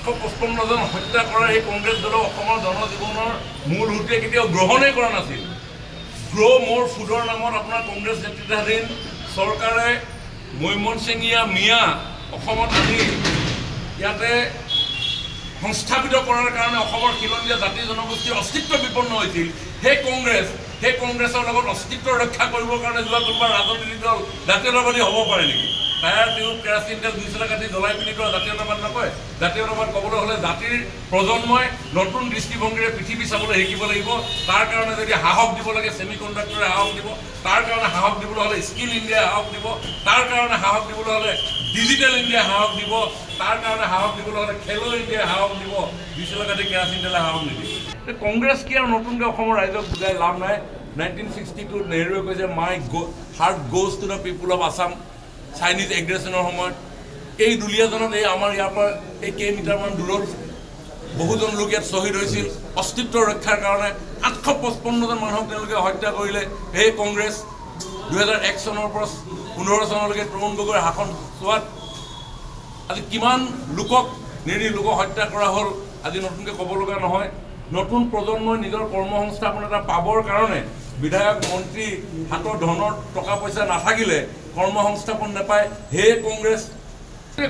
855 জন হত্যা কৰা এই কংগ্ৰেছ দলৰ অসমৰ জনজীৱনৰ মূল সুঁতিয়ে কেতিয়াও গ্ৰহণেই কৰা নাছিল। গ্ৰ' মোৰ ফুডৰ নামত আপোনাৰ কংগ্ৰেছ নেতৃত্বাধীন চৰকাৰে মৈমনসিঙীয়া মিয়া অসমত আনি ইয়াতে সংস্থাপিত কৰাৰ কাৰণে অসমৰ খিলঞ্জীয়া জাতি জনগোষ্ঠীৰ অস্তিত্ব বিপন্ন হৈছিল। সেই কংগ্ৰেছৰ লগত অস্তিত্ব ৰক্ষা কৰিবৰ কাৰণে যোৱা কোনোবা ৰাজনৈতিক দল জাতীয়তাবাদী হ'ব পাৰে নেকি? টায়াৰ টিউব কেৰাচিন তেল 2 কাঠি জ্বলাই পিনি কৰা জাতীয়তাবাদ নকয়। জাতীয়তাবাদ ক'বলৈ হ'লে জাতিৰ প্ৰজন্মই নতুন দৃষ্টিভংগীৰে পৃথিৱী চাবলৈ শিকিব লাগিব। তাৰ কাৰণে যদি সাহস দিব লাগে ছেমি কণ্ডাক্টৰে সাহস দিব, তাৰ কাৰণে সাহস দিবলৈ হ'লে স্কিল ইণ্ডিয়াই সাহস দিব, তাৰ কাৰণে সাহস দিবলৈ হ'লে ডিজিটেল ইণ্ডিয়াই সাহস দিব, তাৰ কাৰণে সাহস দিবলৈ হ'লে খেলো ইণ্ডিয়াই সাহস দিব, 2 কাঠি কেৰাচিন তেলে সাহস নিদিয়ে। কংগ্ৰেছ কি আৰু নতুনকৈ অসমৰ ৰাইজক বুজাই লাভ নাই। 1962 নেহৰুৱে কৈছে my heart goes to the people of Assam Chinese এগ্ৰেশ্যনৰ সময়ত। এই দুলীয়াজনত এই আমাৰ ইয়াৰ পৰা এই কেইমিটাৰমান দূৰত বহুজন লোক ইয়াত শ্বহীদ হৈছিল অস্তিত্ব ৰক্ষাৰ কাৰণে। 855 জন মানুহক তেওঁলোকে হত্যা কৰিলে সেই কংগ্ৰেছ। 2001 চনৰ পৰা 15 চনলৈকে তৰুণ গগৈৰ শাসন চোৱাত আজি কিমান লোকক নিৰীহ লোকক হত্যা কৰা হ'ল আজি নতুনকৈ ক'ব লগা নহয়। নতুন প্ৰজন্মই নিজৰ কৰ্মসংস্থাপন এটা পাবৰ কাৰণে বিধায়ক মন্ত্ৰী হাতৰ ধনৰ টকা পইচা নাথাকিলে কৰ্মসংস্থাপন নাপায়। সেই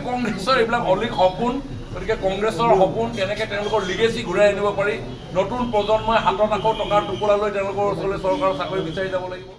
কংগ্ৰেছৰ এইবিলাক অলিক সপোন। গতিকে কংগ্ৰেছৰ সপোন কেনেকৈ তেওঁলোকৰ লিগেচি ঘূৰাই আনিব পাৰি, নতুন প্ৰজন্মই হাতত আকৌ টকাৰ টোপোলা লৈ তেওঁলোকৰ ওচৰলৈ চৰকাৰৰ চাকৰি বিচাৰি যাব লাগিব।